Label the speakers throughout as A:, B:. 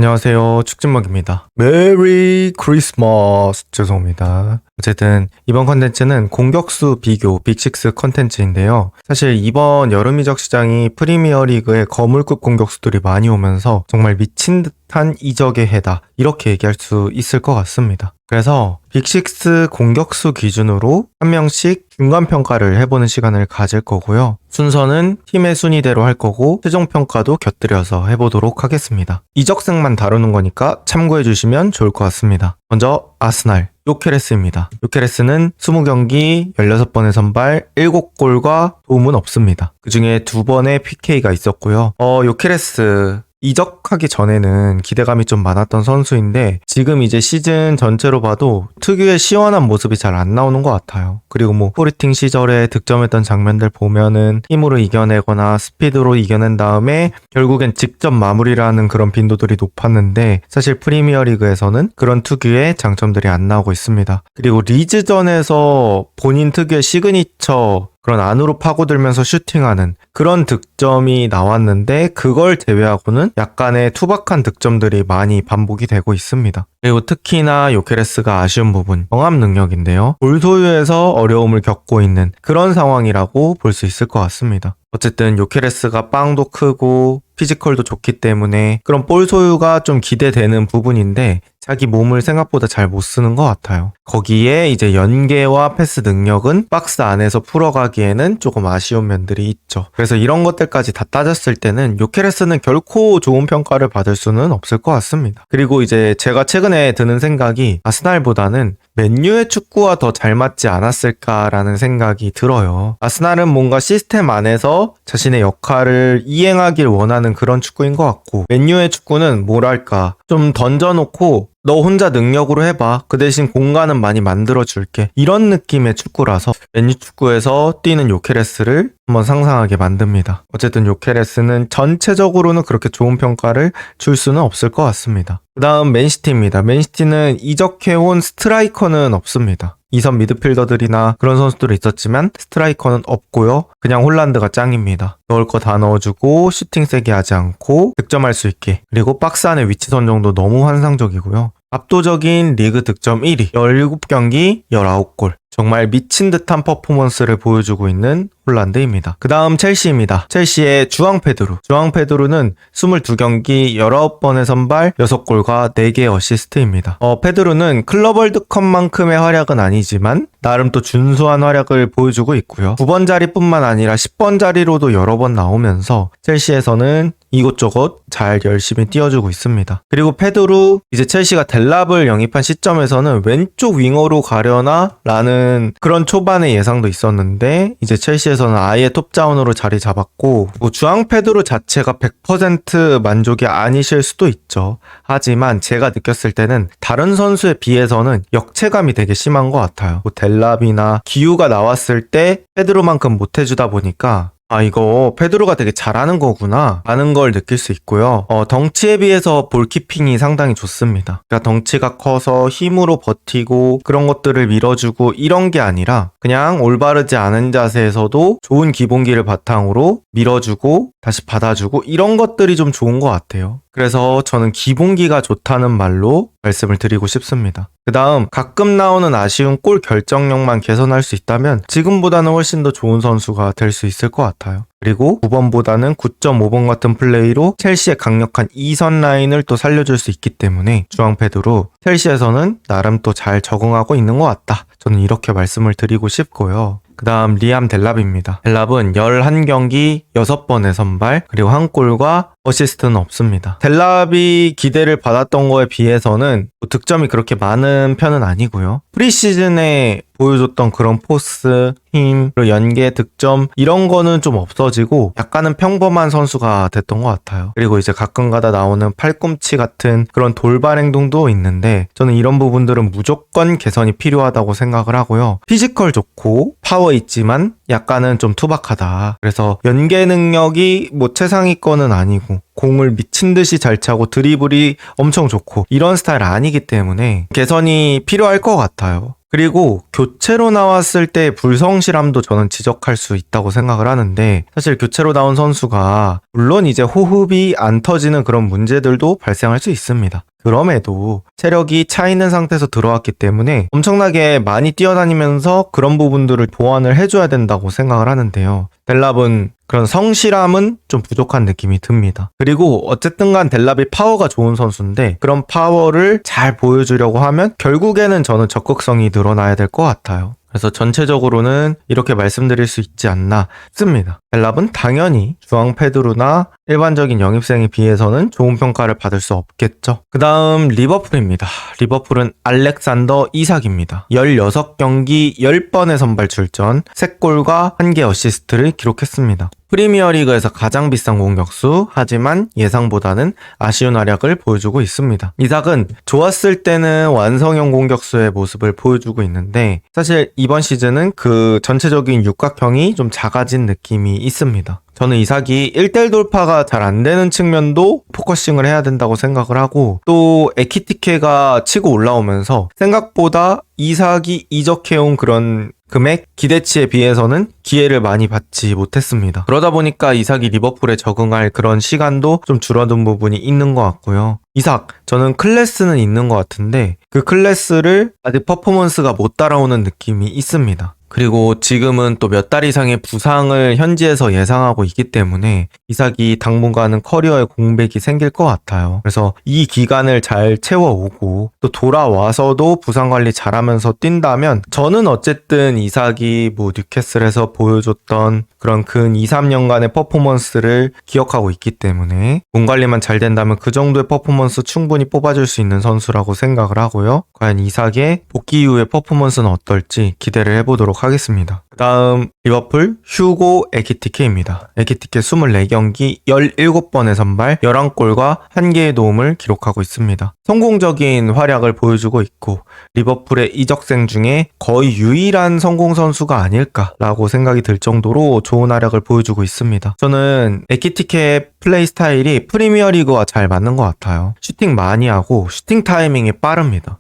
A: 안녕하세요. 축진먹입니다. 메리 크리스마스. 죄송합니다. 어쨌든 이번 컨텐츠는 공격수 비교 빅6 컨텐츠인데요. 사실 이번 여름 이적 시장이 프리미어리그에 거물급 공격수들이 많이 오면서 정말 미친 듯한 이적의 해다, 이렇게 얘기할 수 있을 것 같습니다. 그래서 빅6 공격수 기준으로 한 명씩 중간평가를 해보는 시간을 가질 거고요. 순서는 팀의 순위대로 할 거고 최종평가도 곁들여서 해보도록 하겠습니다. 이적생만 다루는 거니까 참고해주시면 좋을 것 같습니다. 먼저 아스날 요케레스입니다. 요케레스는 20경기 16번의 선발 7골과 도움은 없습니다. 그 중에 2번의 PK가 있었고요. 요케레스 이적하기 전에는 기대감이 좀 많았던 선수인데 지금 이제 시즌 전체로 봐도 특유의 시원한 모습이 잘 안 나오는 것 같아요. 그리고 스포르팅 시절에 득점했던 장면들 보면은 힘으로 이겨내거나 스피드로 이겨낸 다음에 결국엔 직접 마무리를 하는 그런 빈도들이 높았는데 사실 프리미어리그에서는 그런 특유의 장점들이 안 나오고 있습니다. 그리고 리즈전에서 본인 특유의 시그니처 그런 안으로 파고들면서 슈팅하는 그런 득점이 나왔는데 그걸 제외하고는 약간의 투박한 득점들이 많이 반복이 되고 있습니다. 그리고 특히나 요케레스가 아쉬운 부분, 경합 능력인데요. 볼 소유에서 어려움을 겪고 있는 그런 상황이라고 볼 수 있을 것 같습니다. 어쨌든 요케레스가 빵도 크고 피지컬도 좋기 때문에 그런 볼 소유가 좀 기대되는 부분인데 자기 몸을 생각보다 잘 못 쓰는 것 같아요. 거기에 이제 연계와 패스 능력은 박스 안에서 풀어가기에는 조금 아쉬운 면들이 있죠. 그래서 이런 것들까지 다 따졌을 때는 요케레스는 결코 좋은 평가를 받을 수는 없을 것 같습니다. 그리고 이제 제가 최근에 드는 생각이 아스날보다는 맨유의 축구와 더 잘 맞지 않았을까라는 생각이 들어요. 아스날은 뭔가 시스템 안에서 자신의 역할을 이행하길 원하는 그런 축구인 것 같고 맨유의 축구는 뭐랄까 좀 던져놓고 너 혼자 능력으로 해봐. 그 대신 공간은 많이 만들어줄게. 이런 느낌의 축구라서 맨유 축구에서 뛰는 요케레스를 한번 상상하게 만듭니다. 어쨌든 요케레스는 전체적으로는 그렇게 좋은 평가를 줄 수는 없을 것 같습니다. 그 다음 맨시티입니다. 맨시티는 이적해온 스트라이커는 없습니다. 2선 미드필더들이나 그런 선수들이 있었지만 스트라이커는 없고요. 그냥 홀란드가 짱입니다. 넣을 거 다 넣어주고 슈팅 세게 하지 않고 득점할 수 있게, 그리고 박스 안의 위치 선정도 너무 환상적이고요. 압도적인 리그 득점 1위, 17경기 19골. 정말 미친 듯한 퍼포먼스를 보여주고 있는 홀란드입니다. 그 다음 첼시입니다. 첼시의 주앙 페드루는 22경기 19번의 선발 6골과 4개 어시스트입니다. 페드루는 클럽 월드컵만큼의 활약은 아니지만 나름 또 준수한 활약을 보여주고 있고요. 9번 자리뿐만 아니라 10번 자리로도 여러 번 나오면서 첼시에서는 이곳저곳 잘 열심히 띄워주고 있습니다. 그리고 페드루, 이제 첼시가 델랍을 영입한 시점에서는 왼쪽 윙어로 가려나? 라는 그런 초반의 예상도 있었는데 이제 첼시에서는 아예 톱자원으로 자리 잡았고 주앙 페드루 자체가 100% 만족이 아니실 수도 있죠. 하지만 제가 느꼈을 때는 다른 선수에 비해서는 역체감이 되게 심한 것 같아요. 델랍이나 기우가 나왔을 때 페드루만큼 못해주다 보니까 이거 페드로가 되게 잘하는 거구나 라는 걸 느낄 수 있고요. 덩치에 비해서 볼키핑이 상당히 좋습니다. 그러니까 덩치가 커서 힘으로 버티고 그런 것들을 밀어주고 이런 게 아니라 그냥 올바르지 않은 자세에서도 좋은 기본기를 바탕으로 밀어주고 다시 받아주고 이런 것들이 좀 좋은 것 같아요. 그래서 저는 기본기가 좋다는 말로 말씀을 드리고 싶습니다. 그 다음 가끔 나오는 아쉬운 골 결정력만 개선할 수 있다면 지금보다는 훨씬 더 좋은 선수가 될 수 있을 것 같아요. 그리고 9번보다는 9.5번 같은 플레이로 첼시의 강력한 2선 라인을 또 살려줄 수 있기 때문에 주앙 페드루 첼시에서는 나름 또 잘 적응하고 있는 것 같다. 저는 이렇게 말씀을 드리고 싶고요. 그 다음 리암 델랍입니다. 델랍은 11경기 6번의 선발 그리고 1골과 어시스트는 없습니다. 델랍이 기대를 받았던 거에 비해서는 득점이 그렇게 많은 편은 아니고요. 프리시즌에 보여줬던 그런 포스, 힘, 그리고 연계, 득점 이런 거는 좀 없어지고 약간은 평범한 선수가 됐던 것 같아요. 그리고 이제 가끔가다 나오는 팔꿈치 같은 그런 돌발 행동도 있는데 저는 이런 부분들은 무조건 개선이 필요하다고 생각을 하고요. 피지컬 좋고 파워 있지만 약간은 좀 투박하다. 그래서 연계 능력이 최상위권은 아니고 공을 미친 듯이 잘 차고 드리블이 엄청 좋고 이런 스타일 아니기 때문에 개선이 필요할 것 같아요. 그리고 교체로 나왔을 때 불성실함도 저는 지적할 수 있다고 생각을 하는데, 사실 교체로 나온 선수가 물론 이제 호흡이 안 터지는 그런 문제들도 발생할 수 있습니다. 그럼에도 체력이 차 있는 상태에서 들어왔기 때문에 엄청나게 많이 뛰어다니면서 그런 부분들을 보완을 해줘야 된다고 생각을 하는데요. 델랍은 그런 성실함은 좀 부족한 느낌이 듭니다. 그리고 어쨌든 간 델랍이 파워가 좋은 선수인데, 그런 파워를 잘 보여주려고 하면 결국에는 저는 적극성이 늘어나야 될 것 같아요. 그래서 전체적으로는 이렇게 말씀드릴 수 있지 않나 싶습니다. 델랍은 당연히 주앙 페드루나 일반적인 영입생에 비해서는 좋은 평가를 받을 수 없겠죠. 그 다음 리버풀입니다. 리버풀은 알렉산더 이삭입니다. 16경기 10번의 선발 출전, 3골과 1개 어시스트를 기록했습니다. 프리미어리그에서 가장 비싼 공격수, 하지만 예상보다는 아쉬운 활약을 보여주고 있습니다. 이삭은 좋았을 때는 완성형 공격수의 모습을 보여주고 있는데, 사실 이번 시즌은 그 전체적인 육각형이 좀 작아진 느낌이 있습니다. 저는 이삭이 1대1 돌파가 잘 안 되는 측면도 포커싱을 해야 된다고 생각을 하고, 또 에키티케가 치고 올라오면서 생각보다 이삭이 이적해온 그런 금액 기대치에 비해서는 기회를 많이 받지 못했습니다. 그러다 보니까 이삭이 리버풀에 적응할 그런 시간도 좀 줄어든 부분이 있는 것 같고요. 이삭, 저는 클래스는 있는 것 같은데 그 클래스를 아직 퍼포먼스가 못 따라오는 느낌이 있습니다. 그리고 지금은 또 몇 달 이상의 부상을 현지에서 예상하고 있기 때문에 이삭이 당분간은 커리어에 공백이 생길 것 같아요. 그래서 이 기간을 잘 채워오고 또 돌아와서도 부상 관리 잘하면서 뛴다면, 저는 어쨌든 이삭이 뭐 뉴캐슬에서 보여줬던 그런 근 2, 3년간의 퍼포먼스를 기억하고 있기 때문에 몸 관리만 잘 된다면 그 정도의 퍼포먼스 충분히 뽑아줄 수 있는 선수라고 생각을 하고요. 과연 이삭의 복귀 이후의 퍼포먼스는 어떨지 기대를 해보도록 하겠습니다. 그 다음 리버풀 휴고 에키티케입니다. 에키티케 24경기 17번의 선발, 11골과 1개의 도움을 기록하고 있습니다. 성공적인 활약을 보여주고 있고 리버풀의 이적생 중에 거의 유일한 성공 선수가 아닐까라고 생각이 들 정도로 좋은 활약을 보여주고 있습니다. 저는 에키티케의 플레이 스타일이 프리미어리그와 잘 맞는 것 같아요. 슈팅 많이 하고 슈팅 타이밍이 빠릅니다.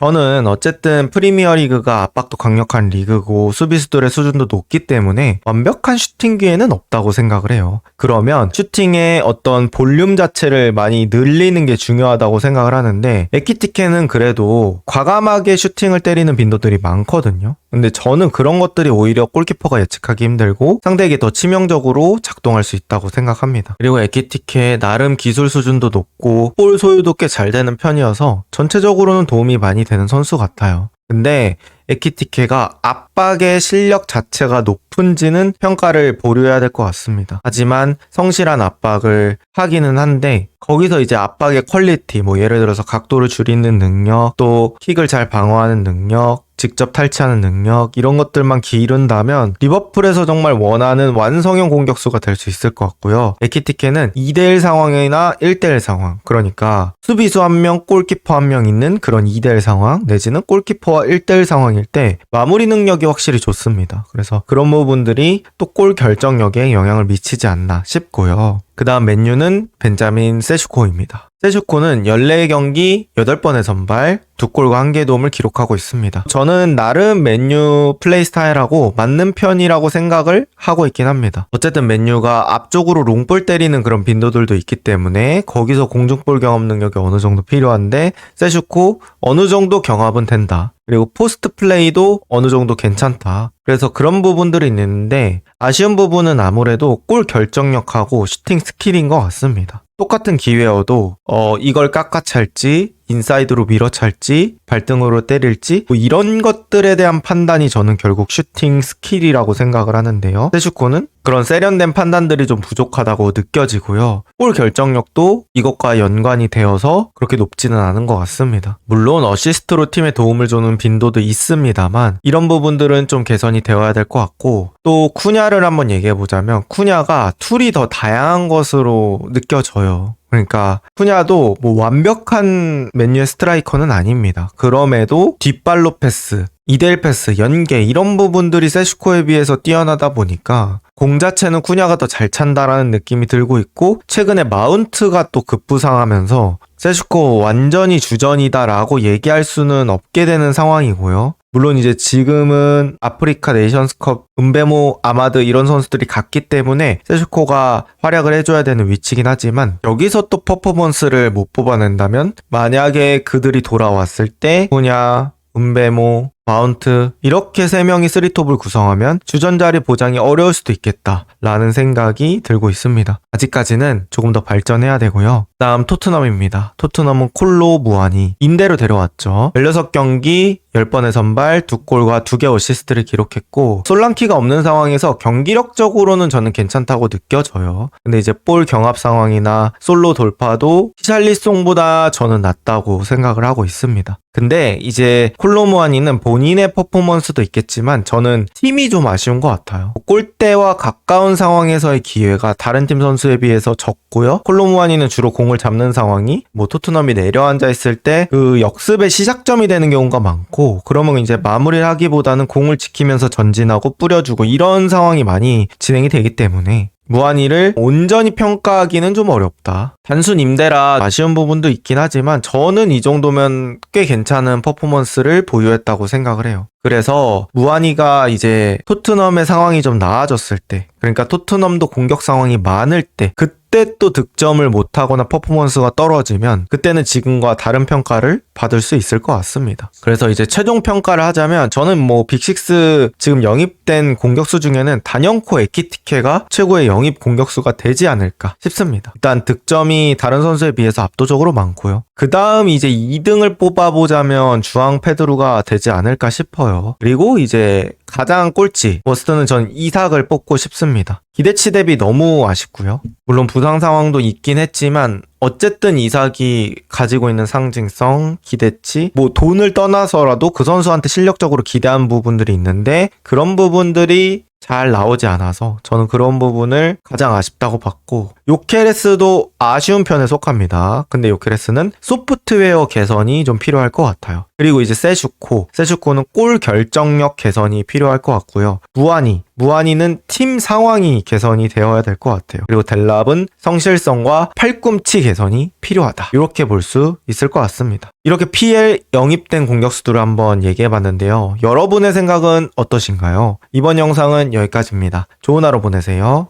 A: 저는 어쨌든 프리미어리그가 압박도 강력한 리그고 수비수들의 수준도 높기 때문에 완벽한 슈팅 기회는 없다고 생각을 해요. 그러면 슈팅의 어떤 볼륨 자체를 많이 늘리는 게 중요하다고 생각을 하는데, 에키티케는 그래도 과감하게 슈팅을 때리는 빈도들이 많거든요. 근데 저는 그런 것들이 오히려 골키퍼가 예측하기 힘들고 상대에게 더 치명적으로 작동할 수 있다고 생각합니다. 그리고 에키티케 나름 기술 수준도 높고 볼 소유도 꽤 잘 되는 편이어서 전체적으로는 도움이 많이 되는 선수 같아요. 근데 에키티케가 압박의 실력 자체가 높은지는 평가를 보류해야 될 것 같습니다. 하지만 성실한 압박을 하기는 한데, 거기서 이제 압박의 퀄리티, 뭐 예를 들어서 각도를 줄이는 능력, 또 킥을 잘 방어하는 능력, 직접 탈취하는 능력, 이런 것들만 기른다면 리버풀에서 정말 원하는 완성형 공격수가 될 수 있을 것 같고요. 에키티케는 2대1 상황이나 1대1 상황, 그러니까 수비수 1명, 골키퍼 1명 있는 그런 2대1 상황 내지는 골키퍼와 1대1 상황일 때 마무리 능력이 확실히 좋습니다. 그래서 그런 부분들이 또 골 결정력에 영향을 미치지 않나 싶고요. 그 다음 맨유는 벤자민 세슈코입니다. 세슈코는 14경기 8번의 선발, 2골과 1개 도움을 기록하고 있습니다. 저는 나름 맨유 플레이 스타일하고 맞는 편이라고 생각을 하고 있긴 합니다. 어쨌든 맨유가 앞쪽으로 롱볼 때리는 그런 빈도들도 있기 때문에 거기서 공중볼 경험 능력이 어느 정도 필요한데, 세슈코 어느 정도 경합은 된다. 그리고 포스트 플레이도 어느 정도 괜찮다. 그래서 그런 부분들이 있는데, 아쉬운 부분은 아무래도 골 결정력하고 슈팅 스킬인 것 같습니다. 똑같은 기회여도 이걸 깎아찰지, 인사이드로 밀어찰지, 발등으로 때릴지, 뭐 이런 것들에 대한 판단이 저는 결국 슈팅 스킬이라고 생각을 하는데요. 세슈코는 그런 세련된 판단들이 좀 부족하다고 느껴지고요. 골 결정력도 이것과 연관이 되어서 그렇게 높지는 않은 것 같습니다. 물론 어시스트로 팀에 도움을 주는 빈도도 있습니다만 이런 부분들은 좀 개선이 되어야 될 것 같고, 또 쿠냐를 한번 얘기해보자면 쿠냐가 툴이 더 다양한 것으로 느껴져요. 그러니까 쿠냐도 뭐 완벽한 맨유의 스트라이커는 아닙니다. 그럼에도 뒷발로 패스, 2대1 패스, 연계 이런 부분들이 세슈코에 비해서 뛰어나다 보니까 공 자체는 쿠냐가 더 잘 찬다라는 느낌이 들고 있고, 최근에 마운트가 또 급부상하면서 세슈코 완전히 주전이다라고 얘기할 수는 없게 되는 상황이고요. 물론 이제 지금은 아프리카 네이션스컵 은베모, 아마드 이런 선수들이 갔기 때문에 세슈코가 활약을 해줘야 되는 위치긴 하지만 여기서 또 퍼포먼스를 못 뽑아낸다면 만약에 그들이 돌아왔을 때 후냐, 은베모, 마운트 이렇게 3명이 3톱을 구성하면 주전 자리 보장이 어려울 수도 있겠다라는 생각이 들고 있습니다. 아직까지는 조금 더 발전해야 되고요. 다음 토트넘입니다. 토트넘은 콜로 무아니 임대로 데려왔죠. 16경기 10번의 선발 2골과 2개 어시스트를 기록했고 솔랑키가 없는 상황에서 경기력적으로는 저는 괜찮다고 느껴져요. 근데 이제 볼 경합 상황이나 솔로 돌파도 히샬리송보다 저는 낫다고 생각을 하고 있습니다. 근데 이제 콜로무아니는 본인의 퍼포먼스도 있겠지만 저는 팀이 좀 아쉬운 것 같아요. 골대와 가까운 상황에서의 기회가 다른 팀 선수에 비해서 적고요. 콜로무아니는 주로 공을 잡는 상황이 토트넘이 내려앉아 있을 때 그 역습의 시작점이 되는 경우가 많고 그러면 이제 마무리를 하기보다는 공을 지키면서 전진하고 뿌려주고 이런 상황이 많이 진행이 되기 때문에 무한이를 온전히 평가하기는 좀 어렵다. 단순 임대라 아쉬운 부분도 있긴 하지만 저는 이 정도면 꽤 괜찮은 퍼포먼스를 보유했다고 생각을 해요. 그래서 무한이가 이제 토트넘의 상황이 좀 나아졌을 때, 그러니까 토트넘도 공격 상황이 많을 때, 그때 또 득점을 못하거나 퍼포먼스가 떨어지면 그때는 지금과 다른 평가를 받을 수 있을 것 같습니다. 그래서 이제 최종 평가를 하자면 저는 빅식스 지금 영입된 공격수 중에는 다년코 에키티케가 최고의 영입 공격수가 되지 않을까 싶습니다. 일단 득점이 다른 선수에 비해서 압도적으로 많고요. 그 다음 이제 2등을 뽑아보자면 주앙 페드루가 되지 않을까 싶어요. 그리고 이제 가장 꼴찌 워스트는 전 이삭을 뽑고 싶습니다. 기대치 대비 너무 아쉽고요. 물론 부상 상황도 있긴 했지만 어쨌든 이삭이 가지고 있는 상징성, 기대치, 돈을 떠나서라도 그 선수한테 실력적으로 기대한 부분들이 있는데 그런 부분들이 잘 나오지 않아서 저는 그런 부분을 가장 아쉽다고 봤고 요케레스도 아쉬운 편에 속합니다. 근데 요케레스는 소프트웨어 개선이 좀 필요할 것 같아요. 그리고 이제 세슈코는 골 결정력 개선이 필요할 것 같고요. 무아니는 팀 상황이 개선이 되어야 될 것 같아요. 그리고 델랍은 성실성과 팔꿈치 개선이 필요하다. 이렇게 볼 수 있을 것 같습니다. 이렇게 PL 영입된 공격수들을 한번 얘기해봤는데요. 여러분의 생각은 어떠신가요? 이번 영상은 여기까지입니다. 좋은 하루 보내세요.